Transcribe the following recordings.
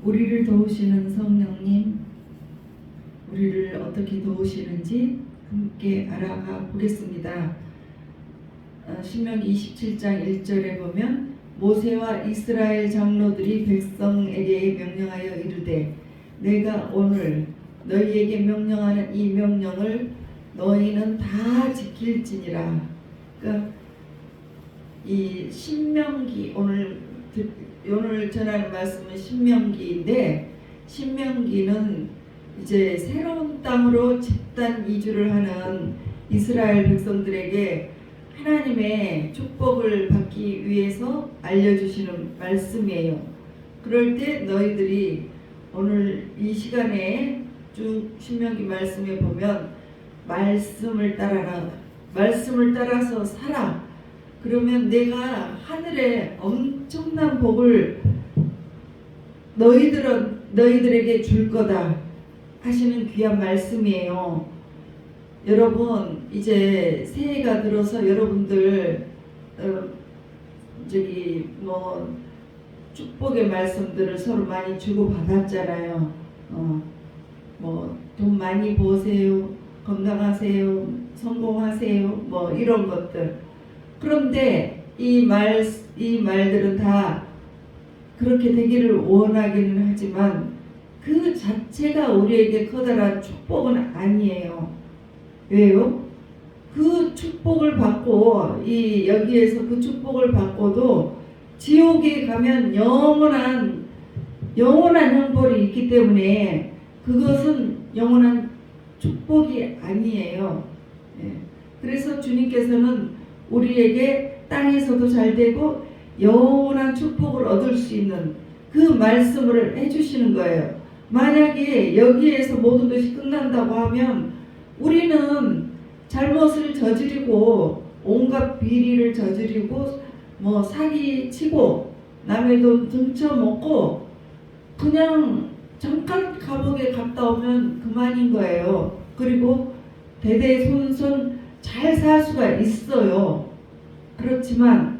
우리를 도우시는 성령님, 우리를 어떻게 도우시는지 함께 알아가 보겠습니다. 신명기 27장 1절에 보면 모세와 이스라엘 장로들이 백성에게 명령하여 이르되 내가 오늘 너희에게 명령하는 이 명령을 너희는 다 지킬지니라. 그러니까 이 신명기 오늘 전하는 말씀은 신명기인데, 신명기는 이제 새로운 땅으로 집단 이주를 하는 이스라엘 백성들에게 하나님의 축복을 받기 위해서 알려주시는 말씀이에요. 그럴 때 너희들이 오늘 이 시간에 쭉 신명기 말씀에 보면 말씀을 따라라, 말씀을 따라서 살아. 그러면 내가 하늘에 엄청난 복을 너희들에게 줄 거다 하시는 귀한 말씀이에요. 여러분, 이제 새해가 들어서 여러분들 축복의 말씀들을 서로 많이 주고 받았잖아요. 돈 많이 버세요, 건강하세요, 성공하세요, 이런 것들. 그런데 이 말들은 다 그렇게 되기를 원하기는 하지만 그 자체가 우리에게 커다란 축복은 아니에요. 왜요? 그 축복을 받고 여기에서 그 축복을 받고도 지옥에 가면 영원한 형벌이 있기 때문에 그것은 영원한 축복이 아니에요. 그래서 주님께서는 우리에게 땅에서도 잘 되고 영원한 축복을 얻을 수 있는 그 말씀을 해주시는 거예요. 만약에 여기에서 모든 것이 끝난다고 하면 우리는 잘못을 저지르고 온갖 비리를 저지르고 사기치고 남의 돈 등쳐먹고 그냥 잠깐 감옥에 갔다 오면 그만인 거예요. 그리고 대대손손 잘 살 수가 있어요. 그렇지만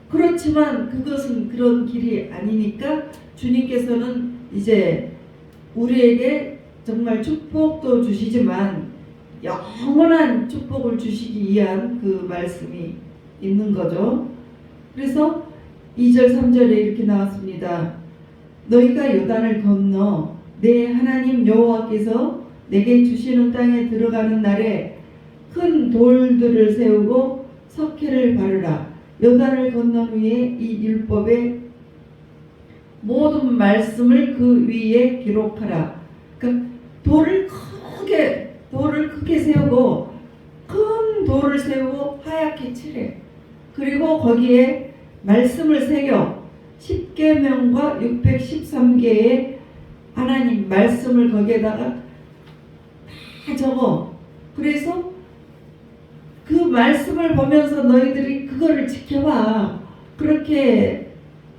그것은 그런 길이 아니니까 주님께서는 이제 우리에게 정말 축복도 주시지만 영원한 축복을 주시기 위한 그 말씀이 있는 거죠. 그래서 2절 3절에 이렇게 나왔습니다. 너희가 요단을 건너 내 하나님 여호와께서 내게 주시는 땅에 들어가는 날에 큰 돌들을 세우고 석회를 바르라. 요단을 건넌 후에 이 율법의 모든 말씀을 그 위에 기록하라. 그러니까 돌을 크게 세우고 큰 돌을 세우고 하얗게 칠해. 그리고 거기에 말씀을 새겨 10계명과 613개의 하나님 말씀을 거기에다가 다 적어. 그래서 그 말씀을 보면서 너희들이 그거를 지켜봐. 그렇게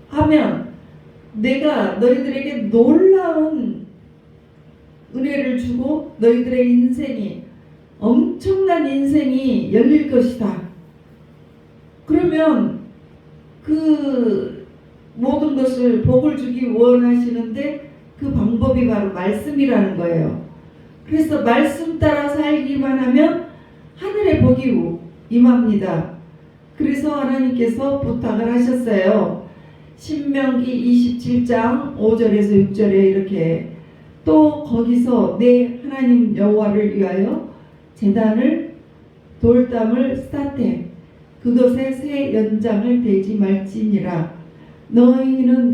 하면 내가 너희들에게 놀라운 은혜를 주고 너희들의 인생이 엄청난 인생이 열릴 것이다. 그러면 그 모든 것을 복을 주기 원하시는데 그 방법이 바로 말씀이라는 거예요. 그래서 말씀 따라 살기만 하면 하늘의 복이 임합니다. 그래서 하나님께서 부탁을 하셨어요. 신명기 27장 5절에서 6절에 이렇게 또 거기서 내 하나님 여호와를 위하여 제단을 돌담을 쌓되 그것에 새 연장을 대지 말지니라. 너는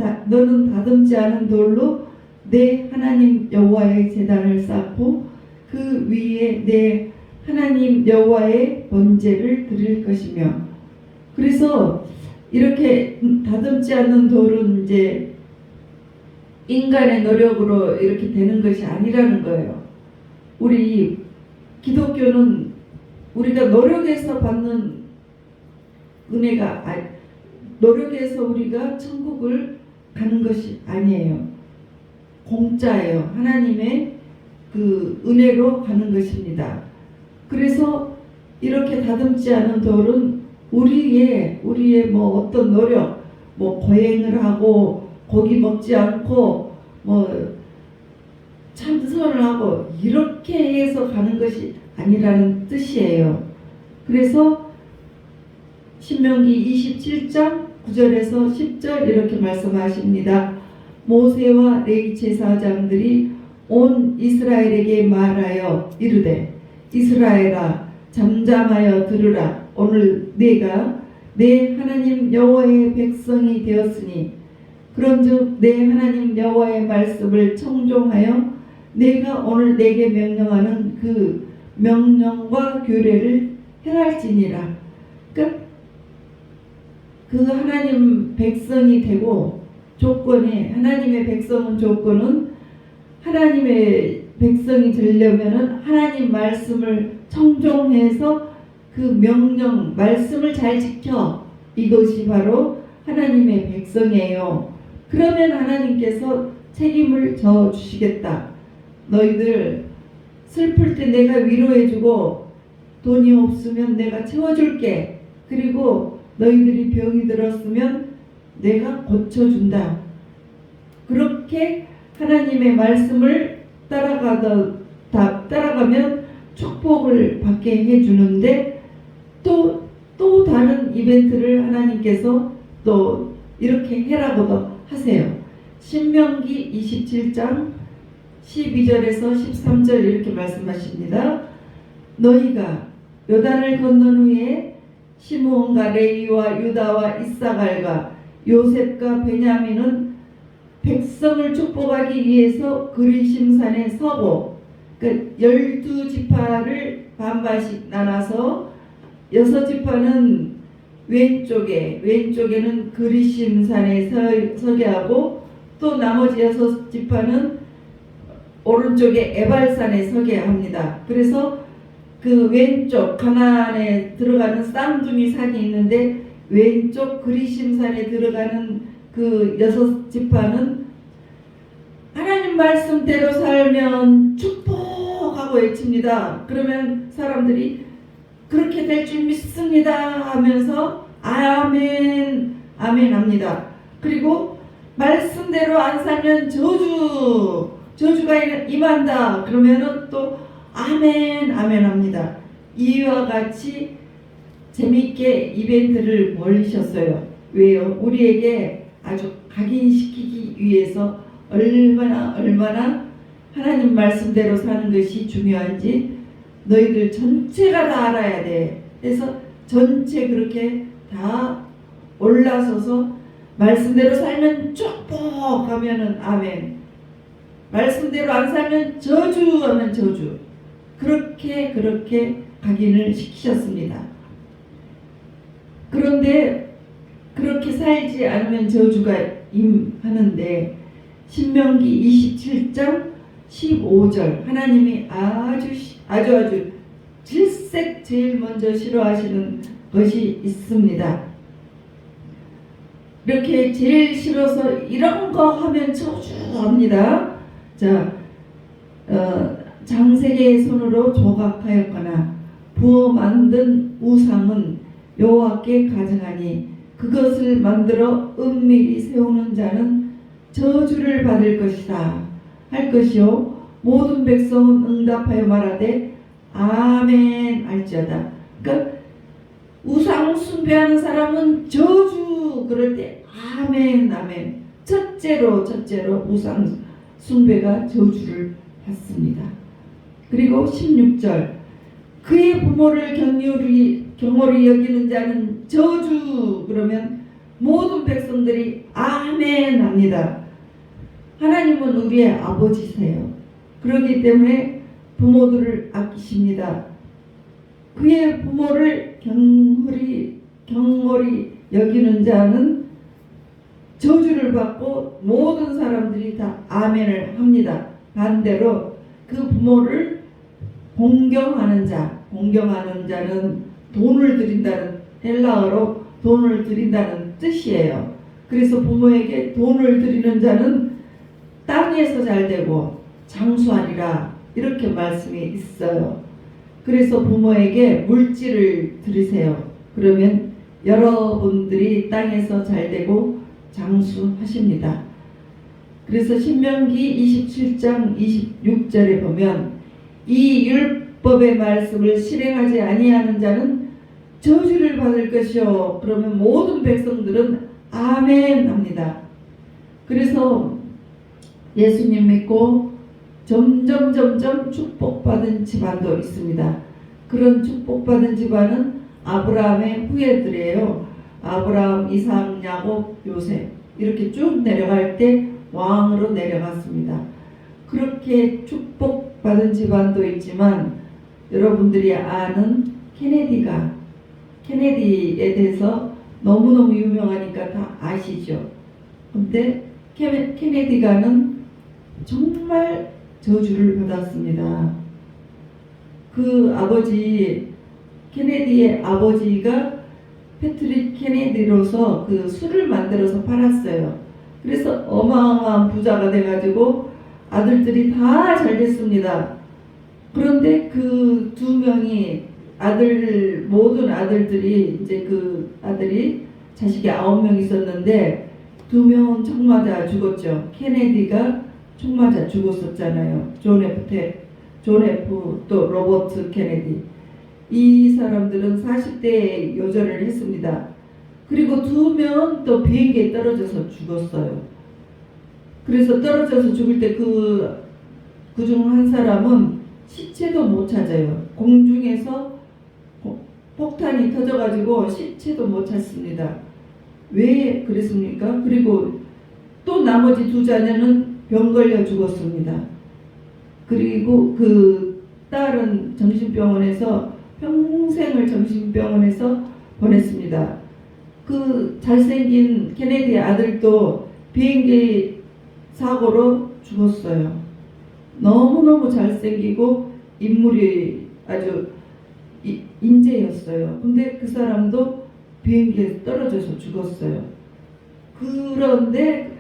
다듬지 않은 돌로 내 하나님 여호와의 제단을 쌓고 그 위에 내 하나님 여호와의 번제를 드릴 것이며. 그래서 이렇게 다듬지 않는 돌은 이제 인간의 노력으로 이렇게 되는 것이 아니라는 거예요. 우리 기독교는 우리가 노력해서 받는 은혜가 노력해서 우리가 천국을 가는 것이 아니에요. 공짜예요. 하나님의 그 은혜로 가는 것입니다. 그래서 이렇게 다듬지 않은 돌은 우리의 어떤 노력, 고행을 하고 고기 먹지 않고 뭐 참선을 하고 이렇게 해서 가는 것이 아니라는 뜻이에요. 그래서 신명기 27장 9절에서 10절 이렇게 말씀하십니다. 모세와 레위 제사장들이 온 이스라엘에게 말하여 이르되 이스라엘아 잠잠하여 들으라. 오늘 내가 내 하나님 여호와의 백성이 되었으니 그런즉 내 하나님 여호와의 말씀을 청종하여 내가 오늘 내게 명령하는 그 명령과 규례를 행할지니라. 그러니까 그 하나님 백성이 되고 조건이 하나님의 백성은 조건은 하나님의 백성이 되려면은 하나님 말씀을 청종해서 그 명령 말씀을 잘 지켜 이것이 바로 하나님의 백성이에요. 그러면 하나님께서 책임을 져 주시겠다. 너희들 슬플 때 내가 위로해주고 돈이 없으면 내가 채워줄게. 그리고 너희들이 병이 들었으면 내가 고쳐준다. 그렇게 하나님의 말씀을 따라가면 축복을 받게 해주는데 또 다른 이벤트를 하나님께서 또 이렇게 해라고도 하세요. 신명기 27장 12절에서 13절 이렇게 말씀하십니다. 너희가 요단을 건넌 후에 시므온과 레위와 유다와 이사갈과 요셉과 베냐민은 백성을 축복하기 위해서 그리심산에 서고, 그 12지파를 반반씩 나눠서 6지파는 왼쪽에는 그리심산에 서게 하고, 또 나머지 6지파는 오른쪽에 에발산에 서게 합니다. 그래서 그 왼쪽 가나안에 들어가는 쌍둥이 산이 있는데 왼쪽 그리심산에 들어가는 그 6지파는 하나님 말씀대로 살면 축복하고 외칩니다. 그러면 사람들이 그렇게 될 줄 믿습니다 하면서 아멘 아멘 합니다. 그리고 말씀대로 안 살면 저주가 임한다 그러면은 또 아멘 아멘 합니다. 이와 같이 재미있게 이벤트를 벌이셨어요. 왜요? 우리에게 아주 각인시키기 위해서 얼마나 하나님 말씀대로 사는 것이 중요한지 너희들 전체가 다 알아야 돼. 그래서 전체 그렇게 다 올라서서 말씀대로 살면 축복하면은 아멘, 말씀대로 안 살면 저주하면 저주, 그렇게 각인을 시키셨습니다. 그런데 그렇게 살지 않으면 저주가 임하는데 신명기 27장 15절 하나님이 아주 질색 제일 먼저 싫어하시는 것이 있습니다. 이렇게 제일 싫어서 이런 거 하면 저주합니다. 자, 장세계의 손으로 조각하였거나 부어 만든 우상은 여호와께 가증하니 그것을 만들어 은밀히 세우는 자는 저주를 받을 것이다 할 것이요 모든 백성은 응답하여 말하되 아멘 할지어다. 그러니까 우상 숭배하는 사람은 저주 그럴 때 아멘 아멘. 첫째로 우상 숭배가 저주를 받습니다. 그리고 16절 그의 부모를 경홀히 여기는 자는 저주 그러면 모든 백성들이 아멘 합니다. 하나님은 우리의 아버지세요. 그렇기 때문에 부모들을 아끼십니다. 그의 부모를 경홀히 여기는 자는 저주를 받고 모든 사람들이 다 아멘을 합니다. 반대로 그 부모를 공경하는 자는 돈을 드린다는, 헬라어로 돈을 드린다는 뜻이에요. 그래서 부모에게 돈을 드리는 자는 땅에서 잘되고 장수하리라 이렇게 말씀이 있어요. 그래서 부모에게 물질을 드리세요. 그러면 여러분들이 땅에서 잘되고 장수하십니다. 그래서 신명기 27장 26절에 보면 이 율법의 말씀을 실행하지 아니하는 자는 저주를 받을 것이요. 그러면 모든 백성들은 아멘 합니다. 그래서 예수님 믿고 점점 축복받은 집안도 있습니다. 그런 축복받은 집안은 아브라함의 후예들이에요. 아브라함, 이삭, 야곱, 요셉 이렇게 쭉 내려갈 때 왕으로 내려갔습니다. 그렇게 축복받은 집안도 있지만 여러분들이 아는 케네디에 대해서 너무너무 유명하니까 다 아시죠. 근데 케네디가는 정말 저주를 받았습니다. 그 아버지, 케네디의 아버지가 패트릭 케네디로서 그 술을 만들어서 팔았어요. 그래서 어마어마한 부자가 돼가지고 아들들이 다 잘 됐습니다. 그런데 그 두 명이 모든 아들들이 이제 그 아들이 자식이 9명 있었는데 2명은 총 맞아 죽었죠. 케네디가 총 맞아 죽었었잖아요. 존 F 또 로버트 케네디. 이 사람들은 40대에 요절을 했습니다. 그리고 2명은 또 비행기에 떨어져서 죽었어요. 그래서 떨어져서 죽을 때 그 중 한 사람은 시체도 못 찾아요. 공중에서 폭탄이 터져가지고 시체도 못 찾습니다. 왜 그랬습니까? 그리고 또 나머지 2 자녀는 병 걸려 죽었습니다. 그리고 그 딸은 정신병원에서 평생을 정신병원에서 보냈습니다. 그 잘생긴 케네디 아들도 비행기 사고로 죽었어요. 너무너무 잘생기고 인물이 아주 인재였어요. 근데 그 사람도 비행기에 떨어져서 죽었어요. 그런데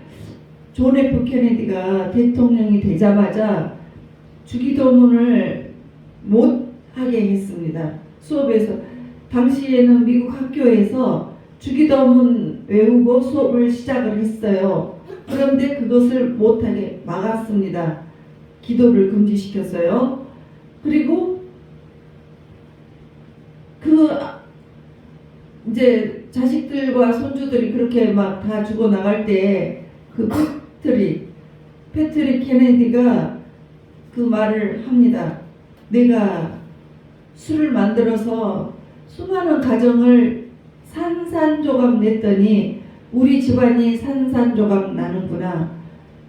존 F 케네디가 대통령이 되자마자 주기도문을 못하게 했습니다. 수업에서. 당시에는 미국 학교에서 주기도문 외우고 수업을 시작을 했어요. 그런데 그것을 못하게 막았습니다. 기도를 금지시켰어요. 그리고 이제 자식들과 손주들이 그렇게 막 다 죽어 나갈 때 그 패트릭 케네디가 그 말을 합니다. 내가 술을 만들어서 수많은 가정을 산산조각 냈더니 우리 집안이 산산조각 나는구나.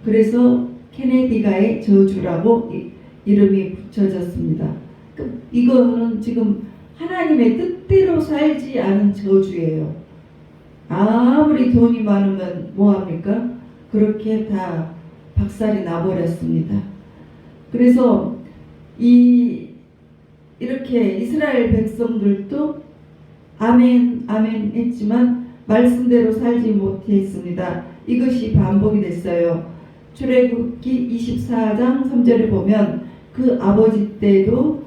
그래서 케네디가의 저주라고 이름이 붙여졌습니다. 이거는 지금 하나님의 뜻대로 살지 않은 저주예요. 아무리 돈이 많으면 뭐합니까? 그렇게 다 박살이 나버렸습니다. 그래서 이렇게 이스라엘 백성들도 아멘 아멘 했지만 말씀대로 살지 못했습니다. 이것이 반복이 됐어요. 출애굽기 24장 3절에 보면 그 아버지 때도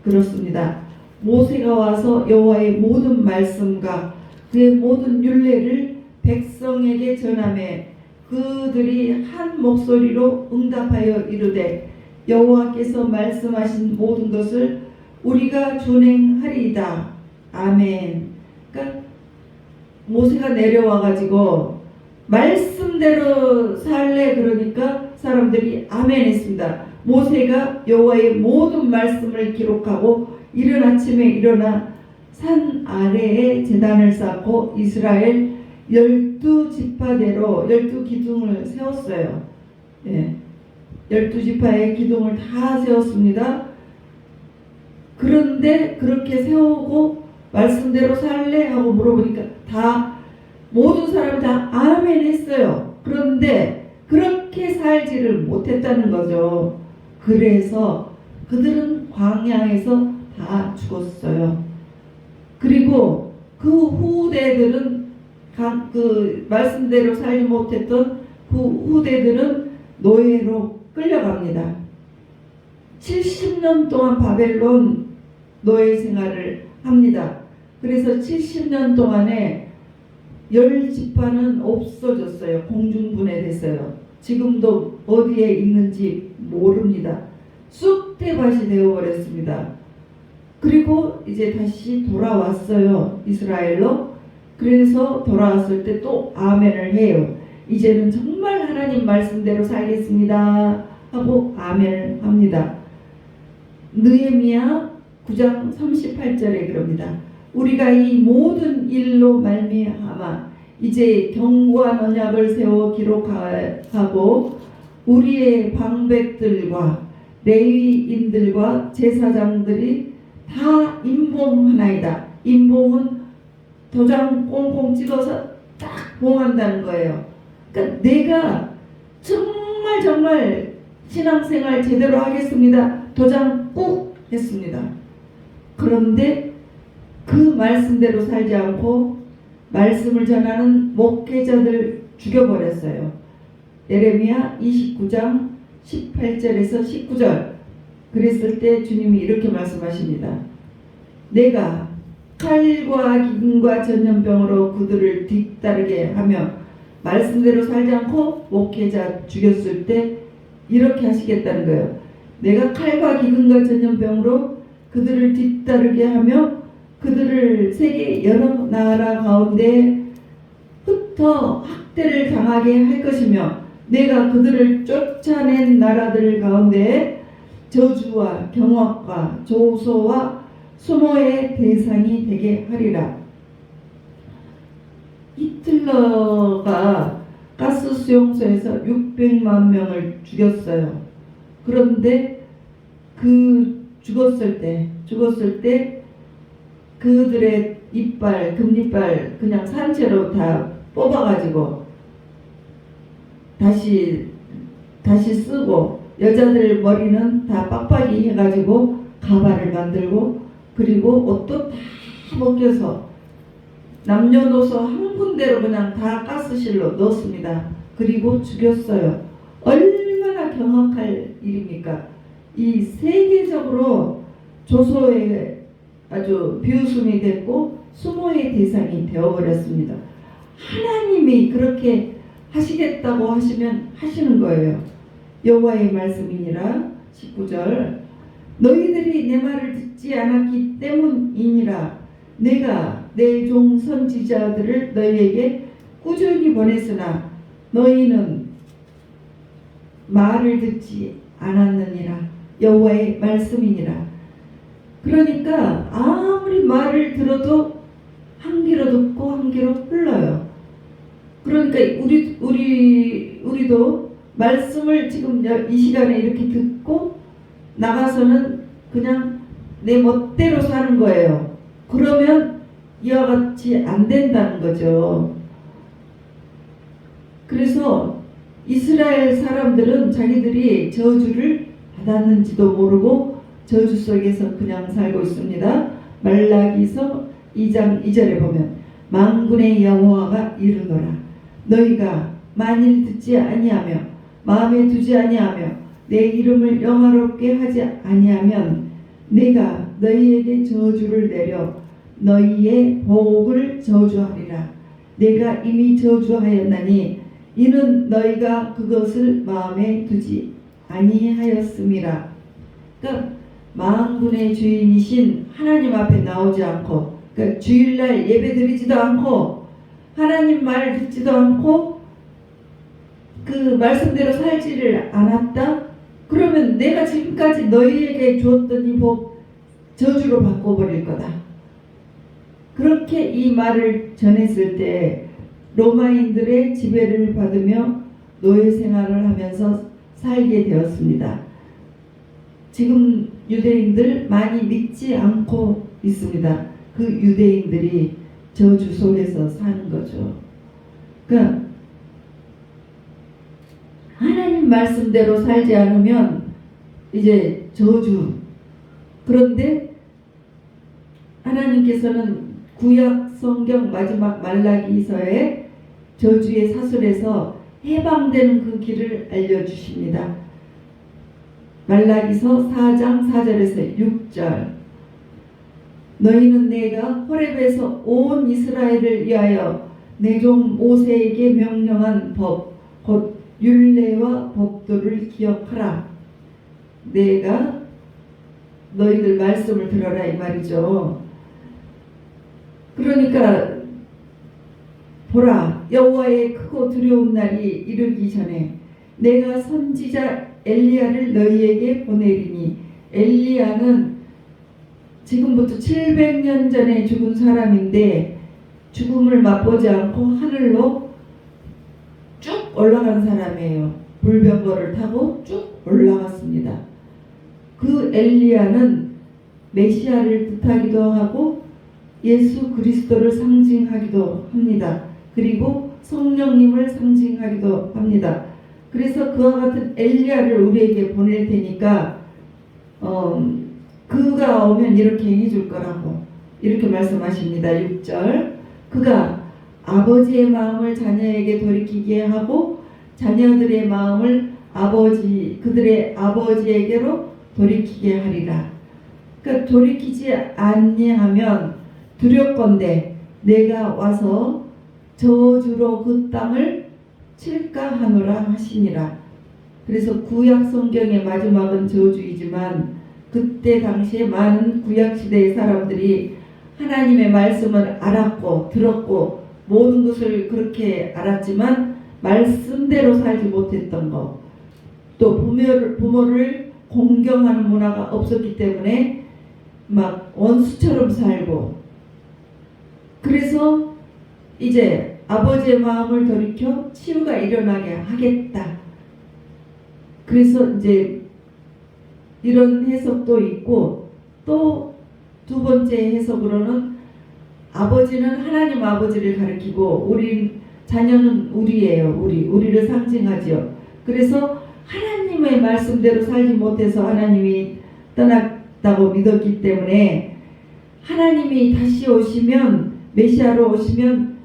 그렇습니다. 모세가 와서 여호와의 모든 말씀과 그의 모든 율례를 백성에게 전하매 그들이 한 목소리로 응답하여 이르되 여호와께서 말씀하신 모든 것을 우리가 준행하리이다. 아멘. 그러니까 모세가 내려와 가지고 말씀대로 살래 그러니까 사람들이 아멘 했습니다. 모세가 여호와의 모든 말씀을 기록하고 이른 아침에 일어나 산 아래에 제단을 쌓고 이스라엘 12지파대로 12기둥을 세웠어요. 예. 12지파의 기둥을 다 세웠습니다. 그런데 그렇게 세우고 말씀대로 살래? 하고 물어보니까 모든 사람이 다 아멘 했어요. 그런데 그렇게 살지를 못했다는 거죠. 그래서 그들은 광야에서 다 죽었어요. 그리고 그 후대들은 그 말씀대로 살지 못했던 그 후대들은 노예로 끌려갑니다. 70년 동안 바벨론 노예 생활을 합니다. 그래서 70년 동안에 10지파는 없어졌어요. 공중분해됐어요. 지금도 어디에 있는지 모릅니다. 쑥대밭이 되어버렸습니다. 그리고 이제 다시 돌아왔어요. 이스라엘로. 그래서 돌아왔을 때 또 아멘을 해요. 이제는 정말 하나님 말씀대로 살겠습니다 하고 아멘을 합니다. 느헤미야 9장 38절에 그럽니다. 우리가 이 모든 일로 말미암아 이제 견고한 언약을 세워 기록하고 우리의 방백들과 레위인들과 제사장들이 다 임봉하나이다. 임봉은 도장 꽁꽁 찍어서 딱 봉한다는 거예요. 그러니까 내가 정말 신앙생활 제대로 하겠습니다. 도장 꾹 했습니다. 그런데 그 말씀대로 살지 않고 말씀을 전하는 목회자들 죽여버렸어요. 예레미야 29장 18절에서 19절. 그랬을 때 주님이 이렇게 말씀하십니다. 내가 칼과 기근과 전염병으로 그들을 뒤따르게 하며 말씀대로 살지 않고 목회자 죽였을 때 이렇게 하시겠다는 거예요. 내가 칼과 기근과 전염병으로 그들을 뒤따르게 하며 그들을 세계 여러 나라 가운데 흩어 학대를 당하게 할 것이며 내가 그들을 쫓아낸 나라들 가운데 저주와 경악과 조소와 수모의 대상이 되게 하리라. 히틀러가 가스 수용소에서 600만 명을 죽였어요. 그런데 그 죽었을 때 그들의 이빨, 금이빨 그냥 산채로 다 뽑아가지고 다시 쓰고 여자들 머리는 다 빡빡이 해가지고 가발을 만들고 그리고 옷도 다 벗겨서 남녀노소 한 군데로 그냥 다 가스실로 넣었습니다. 그리고 죽였어요. 얼마나 경악할 일입니까? 이 세계적으로 조소의 아주 비웃음이 됐고 수모의 대상이 되어버렸습니다. 하나님이 그렇게 하시겠다고 하시면 하시는 거예요. 여호와의 말씀이니라. 19절 너희들이 내 말을 듣지 않았기 때문이니라. 내가 내 종 선지자들을 너희에게 꾸준히 보냈으나 너희는 말을 듣지 않았느니라. 여호와의 말씀이니라. 그러니까 아무리 말을 들어도 한 귀로 듣고 한 귀로 흘러요. 그러니까 우리도 말씀을 지금 이 시간에 이렇게 듣고 나가서는 그냥 내 멋대로 사는 거예요. 그러면 이와 같이 안 된다는 거죠. 그래서 이스라엘 사람들은 자기들이 저주를 받았는지도 모르고 저주 속에서 그냥 살고 있습니다. 말라기서 2장 2절에 보면 만군의 여호와가 이르노라. 너희가 만일 듣지 아니하며 마음에 두지 아니하며 내 이름을 영화롭게 하지 아니하면 내가 너희에게 저주를 내려 너희의 복을 저주하리라. 내가 이미 저주하였나니 이는 너희가 그것을 마음에 두지 아니하였음이라. 그러니까 만군의 주인이신 하나님 앞에 나오지 않고, 그러니까 주일날 예배 드리지도 않고 하나님 말 듣지도 않고 그 말씀대로 살지를 않았다? 그러면 내가 지금까지 너희에게 주었던 이 복 저주로 바꿔버릴 거다. 그렇게 이 말을 전했을 때 로마인들의 지배를 받으며 노예 생활을 하면서 살게 되었습니다. 지금 유대인들 많이 믿지 않고 있습니다. 그 유대인들이 저주 속에서 사는 거죠. 그러니까 하나님 말씀대로 살지 않으면 이제 저주. 그런데 하나님께서는 구약 성경 마지막 말라기서의 저주의 사슬에서 해방되는 그 길을 알려주십니다. 말라기서 4장 4절에서 6절 너희는 내가 호렙에서 온 이스라엘을 위하여 내 종 모세에게 명령한 법 곧 율례와 법도를 기억하라. 내가 너희들 말씀을 들어라 이 말이죠. 그러니까 보라, 여호와의 크고 두려운 날이 이르기 전에 내가 선지자 엘리야를 너희에게 보내리니, 엘리야는 지금부터 700년 전에 죽은 사람인데 죽음을 맛보지 않고 하늘로 쭉 올라간 사람이에요. 불병거를 타고 쭉 올라갔습니다. 그 엘리야는 메시아를 뜻하기도 하고 예수 그리스도를 상징하기도 합니다. 그리고 성령님을 상징하기도 합니다. 그래서 그와 같은 엘리야를 우리에게 보낼 테니까 그가 오면 이렇게 해줄 거라고 이렇게 말씀하십니다. 6절, 그가 아버지의 마음을 자녀에게 돌이키게 하고 자녀들의 마음을 그들의 아버지에게로 돌이키게 하리라. 그러니까 돌이키지 아니하면 두렵건대 내가 와서 저주로 그 땅을 칠까 하노라 하시니라. 그래서 구약 성경의 마지막은 저주이지만 그때 당시에 많은 구약 시대의 사람들이 하나님의 말씀을 알았고 들었고 모든 것을 그렇게 알았지만 말씀대로 살지 못했던 것, 또 부모를 공경하는 문화가 없었기 때문에 막 원수처럼 살고, 그래서 이제 아버지의 마음을 돌이켜 치유가 일어나게 하겠다. 그래서 이제 이런 해석도 있고, 또 두 번째 해석으로는 아버지는 하나님 아버지를 가리키고 자녀는 우리예요. 우리를 상징하죠. 그래서 하나님의 말씀대로 살지 못해서 하나님이 떠났다고 믿었기 때문에 하나님이 다시 오시면, 메시아로 오시면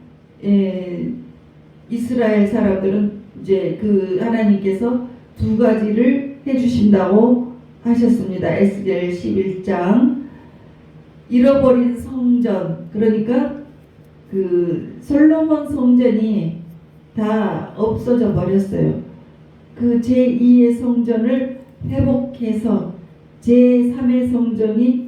이스라엘 사람들은 이제 그 하나님께서 두 가지를 해주신다고 하셨습니다. 에스겔 11장, 잃어버린 성전, 그러니까 그 솔로몬 성전이 다 없어져 버렸어요. 그 제2의 성전을 회복해서 제3의 성전을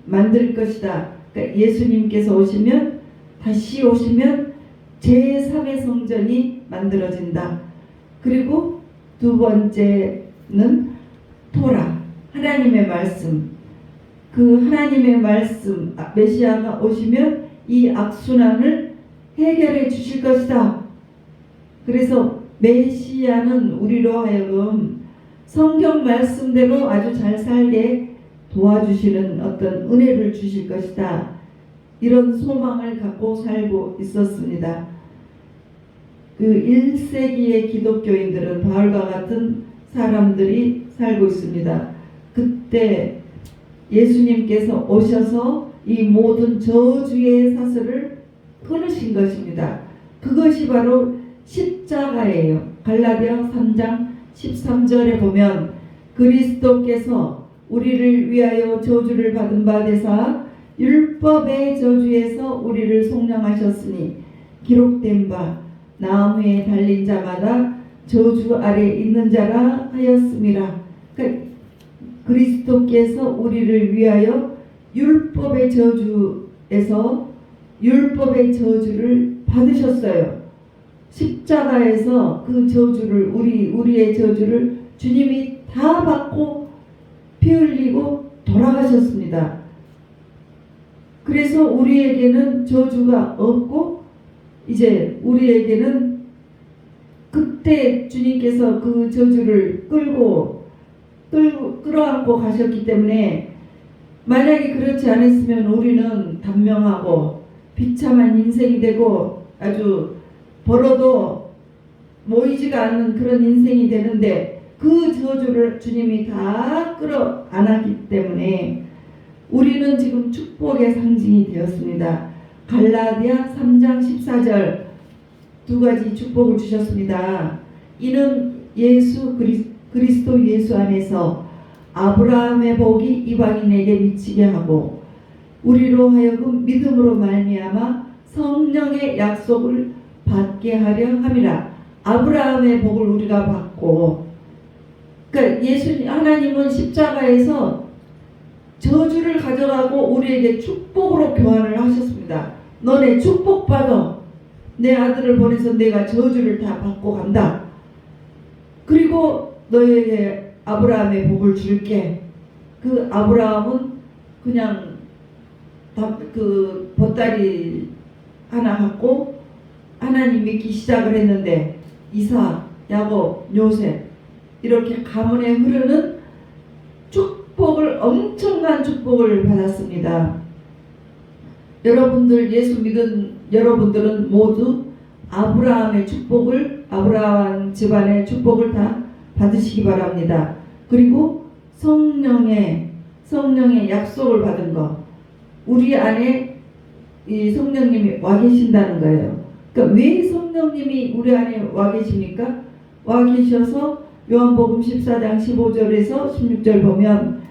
만들 것이다. 그러니까 예수님께서 오시면, 다시 오시면 제3의 성전이 만들어진다. 그리고 두 번째는 토라, 하나님의 말씀. 그 하나님의 말씀, 메시아가 오시면 이 악순환을 해결해 주실 것이다. 그래서 메시아는 우리로 하여금 성경 말씀대로 아주 잘 살게 도와주시는 어떤 은혜를 주실 것이다. 이런 소망을 갖고 살고 있었습니다. 그 1세기의 기독교인들은 바울과 같은 사람들이 살고 있습니다. 그때 예수님께서 오셔서 이 모든 저주의 사슬을 끊으신 것입니다. 그것이 바로 십자가예요. 갈라디아 3장 13절에 보면 그리스도께서 우리를 위하여 저주를 받은 바 되사 율법의 저주에서 우리를 속량하셨으니 기록된 바 나무에 달린 자마다 저주 아래 있는 자라 하였음이라. 그러니까 그리스도께서 우리를 위하여 율법의 저주를 받으셨어요. 십자가에서 그 저주를, 우리의 저주를 주님이 다 받고 피 흘리고 돌아가셨습니다. 그래서 우리에게는 저주가 없고, 이제 우리에게는 그때 주님께서 그 저주를 끌어안고 가셨기 때문에, 만약에 그렇지 않았으면 우리는 단명하고 비참한 인생이 되고 아주 벌어도 모이지가 않는 그런 인생이 되는데, 그 저주를 주님이 다 끌어안았기 때문에 우리는 지금 축복의 상징이 되었습니다. 갈라디아 3장 14절, 두 가지 축복을 주셨습니다. 이는 그리스도 예수 안에서 아브라함의 복이 이방인에게 미치게 하고 우리로 하여금 믿음으로 말미암아 성령의 약속을 받게 하려 함이라. 아브라함의 복을 우리가 받고, 그러니까 하나님은 십자가에서 저주를 가져가고 우리에게 축복으로 교환을 하셨습니다. 너네 축복받아. 내 아들을 보내서 내가 저주를 다 받고 간다. 그리고 너에게 아브라함의 복을 줄게. 그 아브라함은 그냥 그 보따리 하나 갖고 하나님 믿기 시작을 했는데 이삭, 야곱, 요셉 이렇게 가문에 흐르는 축복을, 엄청난 축복을 받았습니다. 여러분들, 예수 믿은 여러분들은 모두 아브라함의 축복을, 아브라함 집안의 축복을 다 받으시기 바랍니다. 그리고 성령의 약속을 받은 거, 우리 안에 이 성령님이 와 계신다는 거예요. 그러니까 왜 성령님이 우리 안에 와 계십니까? 와 계셔서 요한복음 14장 15절에서 16절 보면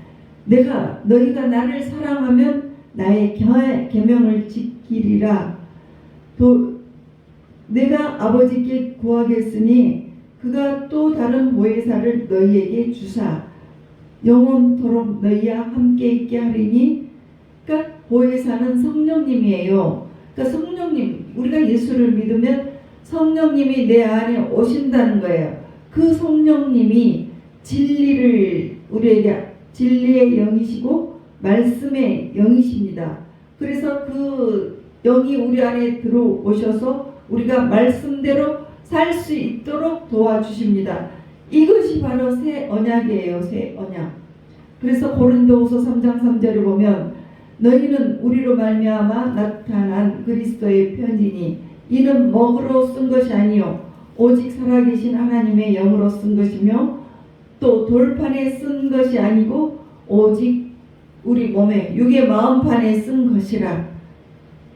너희가 나를 사랑하면 나의 계명을 지키리라. 또 내가 아버지께 구하겠으니 그가 또 다른 보혜사를 너희에게 주사 영원토록 너희와 함께 있게 하리니. 그러니까 보혜사는 성령님이에요. 그러니까 성령님, 우리가 예수를 믿으면 성령님이 내 안에 오신다는 거예요. 그 성령님이 진리를 우리에게, 진리의 영이시고 말씀의 영이십니다. 그래서 그 영이 우리 안에 들어오셔서 우리가 말씀대로 살 수 있도록 도와주십니다. 이것이 바로 새 언약이에요. 새 언약. 그래서 고린도후서 3장 3절에 보면 너희는 우리로 말미암아 나타난 그리스도의 편지니 이는 먹으로 쓴 것이 아니요 오직 살아계신 하나님의 영으로 쓴 것이며 또 돌판에 쓴 것이 아니고 오직 우리 몸에 육의 마음판에 쓴 것이라.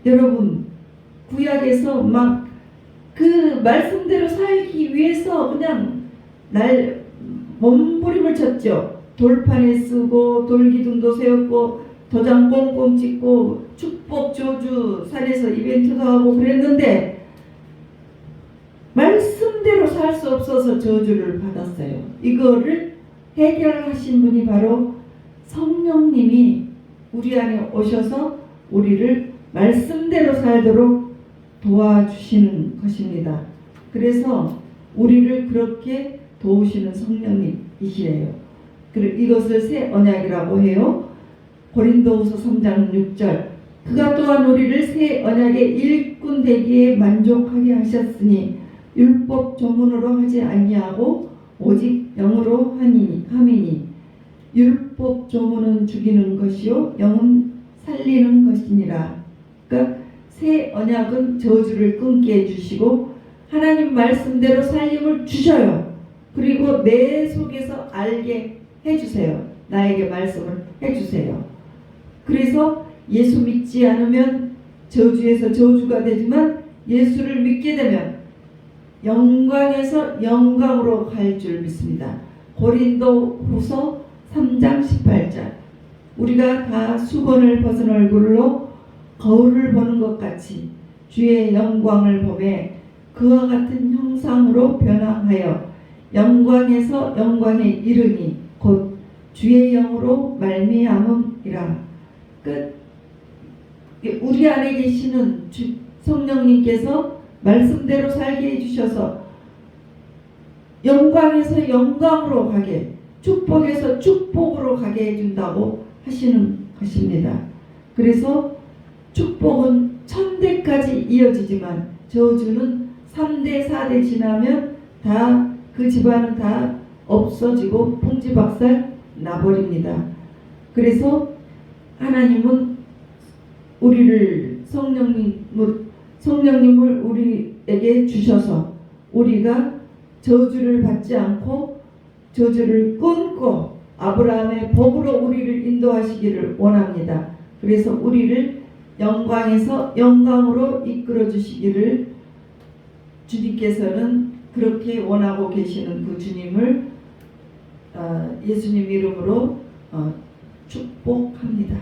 여러분, 구약에서 막 그 말씀대로 살기 위해서 그냥 몸부림을 쳤죠. 돌판에 쓰고 돌기둥도 세웠고 도장 꽁꽁 찍고 축복 저주 산에서 이벤트도 하고 그랬는데 말씀대로 살 수 없어서 저주를 받았어요. 이거를 해결하신 분이 바로 성령님이 우리 안에 오셔서 우리를 말씀대로 살도록 도와주시는 것입니다. 그래서 우리를 그렇게 도우시는 성령님이시래요. 이것을 새 언약이라고 해요. 고린도후서 3장 6절 그가 또한 우리를 새 언약의 일꾼 되기에 만족하게 하셨으니 율법 조문으로 하지 아니하고 오직 영으로 함이니 율법 조문은 죽이는 것이요 영은 살리는 것이니라. 그러니까 새 언약은 저주를 끊게 해주시고 하나님 말씀대로 살림을 주셔요. 그리고 내 속에서 알게 해주세요. 나에게 말씀을 해주세요. 그래서 예수 믿지 않으면 저주에서 저주가 되지만 예수를 믿게 되면 영광에서 영광으로 갈 줄 믿습니다. 고린도후서 3장 18절 우리가 다 수건을 벗은 얼굴로 거울을 보는 것 같이 주의 영광을 보매 그와 같은 형상으로 변화하여 영광에서 영광에 이르니 곧 주의 영으로 말미암음이라. 우리 안에 계시는 성령님께서 말씀대로 살게 해주셔서 영광에서 영광으로 가게, 축복에서 축복으로 가게 해준다고 하시는 것입니다. 그래서 축복은 1000대까지 이어지지만 저주는 3대 4대 지나면 다 그 집안은 다 없어지고 풍지박살 나버립니다. 그래서 하나님은 우리를 성령님을 우리에게 주셔서 우리가 저주를 받지 않고 저주를 끊고 아브라함의 복으로 우리를 인도하시기를 원합니다. 그래서 우리를 영광에서 영광으로 이끌어 주시기를 주님께서는 그렇게 원하고 계시는 그 주님을 예수님 이름으로 축복합니다.